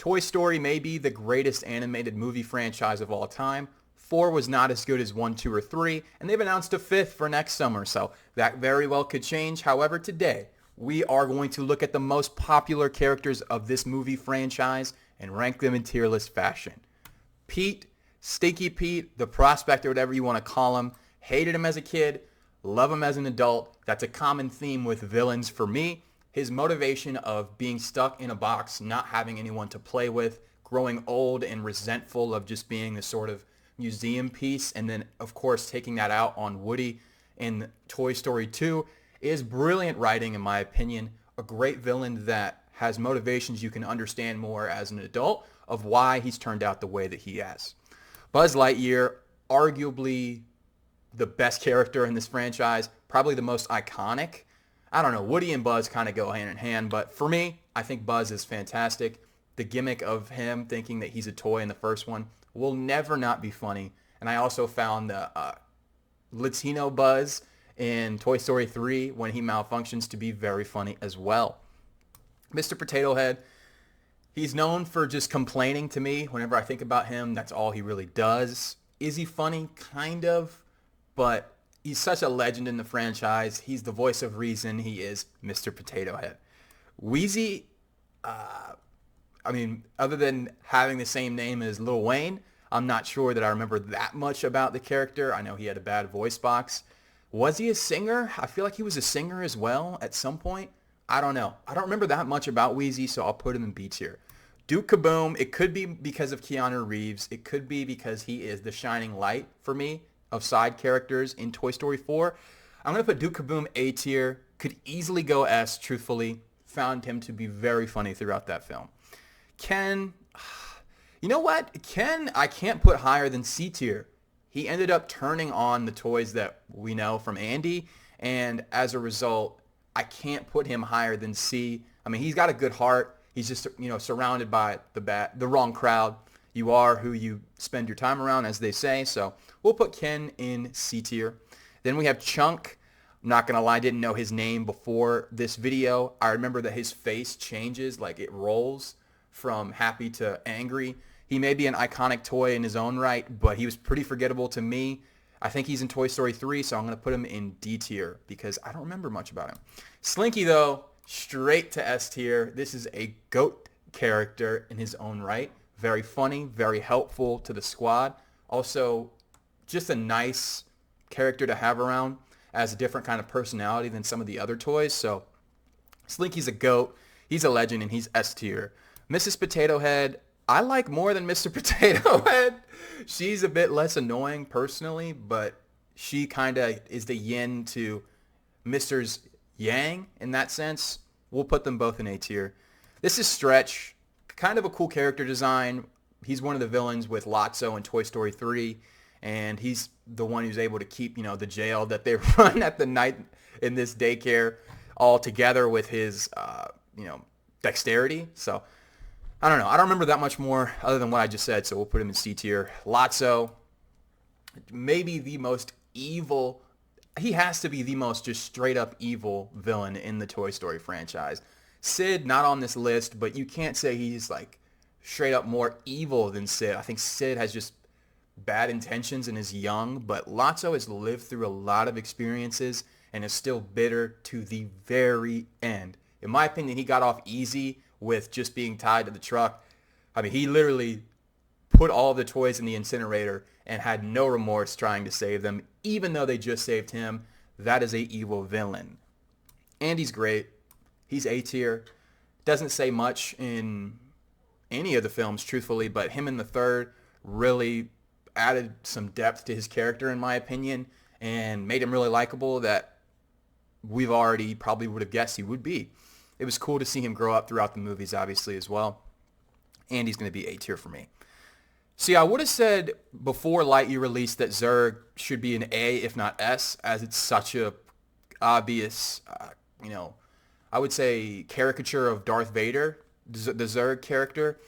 Toy Story may be the greatest animated movie franchise of all time. 4 was not as good as 1, 2, or 3, and they've announced a 5th for next summer, so that very well could change. However, today, we are going to look at the most popular characters of this movie franchise and rank them in tier list fashion. Pete, Stinky Pete, the Prospector, whatever you want to call him, hated him as a kid, love him as an adult. That's a common theme with villains for me. His motivation of being stuck in a box, not having anyone to play with, growing old and resentful of just being this sort of museum piece, and then, of course, taking that out on Woody in Toy Story 2 is brilliant writing, in my opinion. A great villain that has motivations you can understand more as an adult of why he's turned out the way that he has. Buzz Lightyear, arguably the best character in this franchise, probably the most iconic. I don't know, Woody and Buzz kind of go hand in hand, but for me, I think Buzz is fantastic. The gimmick of him thinking that he's a toy in the first one will never not be funny. And I also found the Latino Buzz in Toy Story 3 when he malfunctions to be very funny as well. Mr. Potato Head, he's known for just complaining to me. Whenever I think about him, that's all he really does. Is he funny? Kind of. But he's such a legend in the franchise. He's the voice of reason. He is Mr. Potato Head. Wheezy, other than having the same name as Lil Wayne, I'm not sure that I remember that much about the character. I know he had a bad voice box. Was he a singer? I feel like he was a singer as well at some point. I don't know. I don't remember that much about Wheezy, so I'll put him in B tier. Duke Kaboom, it could be because of Keanu Reeves. It could be because he is the shining light for me of side characters in Toy Story 4. I'm going to put Duke Kaboom A tier. Could easily go S, truthfully. Found him to be very funny throughout that film. Ken, you know what? Ken, I can't put higher than C tier. He ended up turning on the toys that we know from Andy, and as a result, I can't put him higher than C. I mean, he's got a good heart. He's just, surrounded by the wrong crowd. You are who you spend your time around, as they say. So we'll put Ken in C tier. Then we have Chunk. I'm not going to lie, I didn't know his name before this video. I remember that his face changes, like it rolls from happy to angry. He may be an iconic toy in his own right, but he was pretty forgettable to me. I think he's in Toy Story 3, so I'm going to put him in D tier because I don't remember much about him. Slinky, though, straight to S tier. This is a GOAT character in his own right. Very funny, very helpful to the squad. Also, just a nice character to have around. Has a different kind of personality than some of the other toys. So Slinky's a GOAT. He's a legend, and he's S tier. Mrs. Potato Head, I like more than Mr. Potato Head. She's a bit less annoying personally, but she kind of is the yin to Mr.'s yang in that sense. We'll put them both in A tier. This is Stretch. Kind of a cool character design. He's one of the villains with Lotso in Toy Story 3, and he's the one who's able to keep, the jail that they run at the night in this daycare all together with his, dexterity. So I don't know. I don't remember that much more other than what I just said, so we'll put him in C tier. Lotso, maybe the most evil. He has to be the most just straight up evil villain in the Toy Story franchise. Sid, not on this list, but you can't say he's like straight up more evil than Sid. I think Sid has just bad intentions and is young, but Lotso has lived through a lot of experiences and is still bitter to the very end. In my opinion, he got off easy with just being tied to the truck. I mean, he literally put all the toys in the incinerator and had no remorse trying to save them, even though they just saved him. That is a evil villain. Andy's great. He's A tier. Doesn't say much in any of the films, truthfully, but him in the third really added some depth to his character, in my opinion, and made him really likable that we've already probably would have guessed he would be. It was cool to see him grow up throughout the movies, obviously, as well. Andy's going to be A tier for me. See, I would have said before Lightyear released that Zurg should be an A, if not S, as it's such a obvious, I would say caricature of Darth Vader, the Zurg character.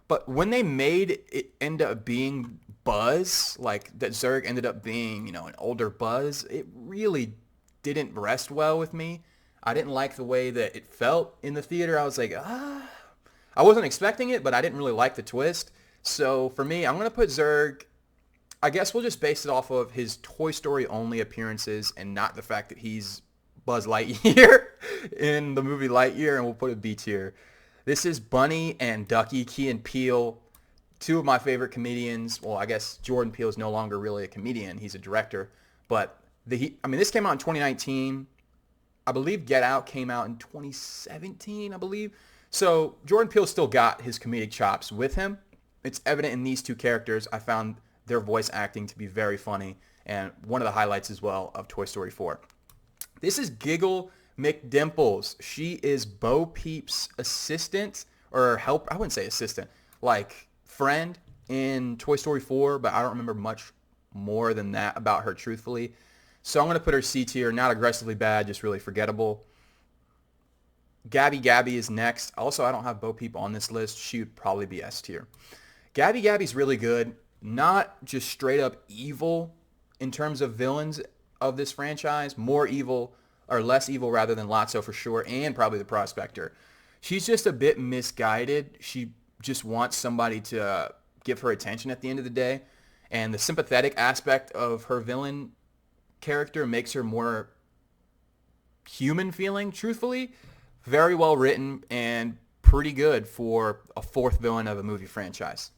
But when they made it end up being Buzz, like that Zurg ended up being, an older Buzz, it really didn't rest well with me. I didn't like the way that it felt in the theater. I was like, I wasn't expecting it, but I didn't really like the twist. So for me, I'm going to put Zurg. I guess we'll just base it off of his Toy Story only appearances and not the fact that he's Buzz Lightyear in the movie Lightyear, and we'll put a B tier. This is Bunny and Ducky, Key and Peele, two of my favorite comedians. Well, I guess Jordan Peele is no longer really a comedian. He's a director. But this came out in 2019. I believe Get Out came out in 2017, I believe. So Jordan Peele still got his comedic chops with him. It's evident in these two characters. I found their voice acting to be very funny, and one of the highlights as well of Toy Story 4. This is Giggle McDimples. She is Bo Peep's assistant, or help. I wouldn't say assistant, like friend in Toy Story 4, but I don't remember much more than that about her, truthfully. So I'm going to put her C tier, not aggressively bad, just really forgettable. Gabby Gabby is next. Also, I don't have Bo Peep on this list. She would probably be S tier. Gabby Gabby's really good. Not just straight up evil in terms of villains of this franchise. More evil, or less evil rather than Lotso for sure, and probably the Prospector. She's just a bit misguided. She just wants somebody to give her attention at the end of the day. And the sympathetic aspect of her villain character makes her more human feeling, truthfully. Very well written and pretty good for a fourth villain of a movie franchise.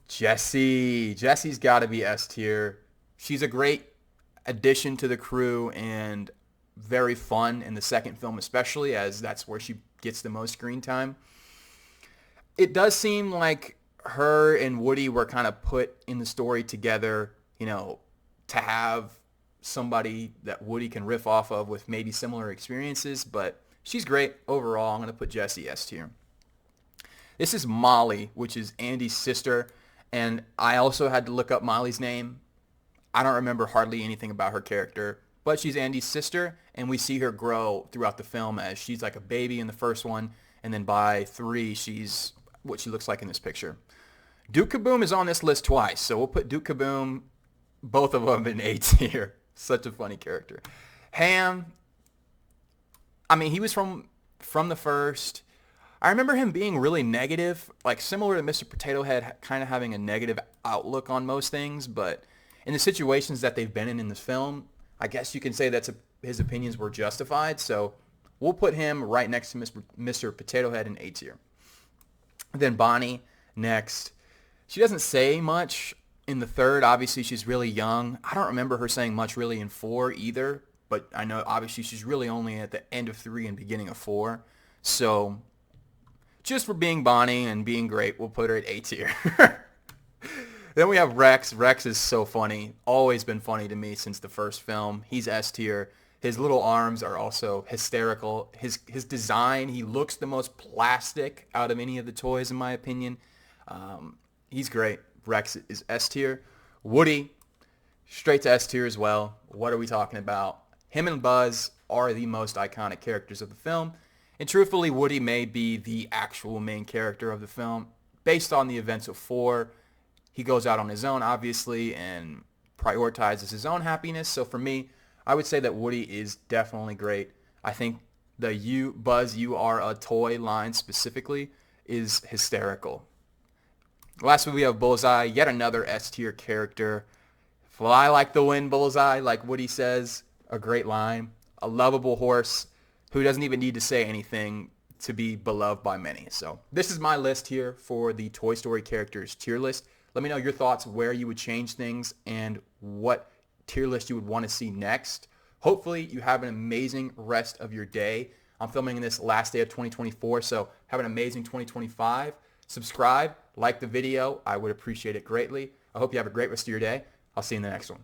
Jessie. Jessie's got to be S tier. She's a great addition to the crew and very fun in the second film, especially as that's where she gets the most screen time. It does seem like her and Woody were kind of put in the story together, to have somebody that Woody can riff off of with maybe similar experiences, but she's great overall. I'm going to put Jessie S tier. This is Molly, which is Andy's sister, and I also had to look up Molly's name. I don't remember hardly anything about her character, but she's Andy's sister, and we see her grow throughout the film as she's like a baby in the first one, and then by 3, she's what she looks like in this picture. Duke Kaboom is on this list twice, so we'll put Duke Kaboom, both of them in A tier. Such a funny character. Ham, he was from the first. I remember him being really negative, like similar to Mr. Potato Head, kind of having a negative outlook on most things, but in the situations that they've been in this film, I guess you can say that his opinions were justified, so we'll put him right next to Mr. Potato Head in A tier. Then Bonnie, next. She doesn't say much in the third. Obviously, she's really young. I don't remember her saying much really in 4 either, but I know obviously she's really only at the end of 3 and beginning of 4. So just for being Bonnie and being great, we'll put her at A tier. Then we have Rex. Rex is so funny. Always been funny to me since the first film. He's S tier. His little arms are also hysterical. His design, he looks the most plastic out of any of the toys, in my opinion. He's great. Rex is S tier. Woody, straight to S tier as well. What are we talking about? Him and Buzz are the most iconic characters of the film. And truthfully, Woody may be the actual main character of the film. Based on the events of 4, he goes out on his own, obviously, and prioritizes his own happiness. So for me, I would say that Woody is definitely great. I think the Buzz, you are a toy line specifically is hysterical. Lastly, we have Bullseye, yet another S tier character. Fly like the wind, Bullseye, like Woody says. A great line. A lovable horse who doesn't even need to say anything to be beloved by many. So this is my list here for the Toy Story characters tier list. Let me know your thoughts, where you would change things, and what tier list you would want to see next. Hopefully you have an amazing rest of your day. I'm filming this last day of 2024, so have an amazing 2025. Subscribe, like the video. I would appreciate it greatly. I hope you have a great rest of your day. I'll see you in the next one.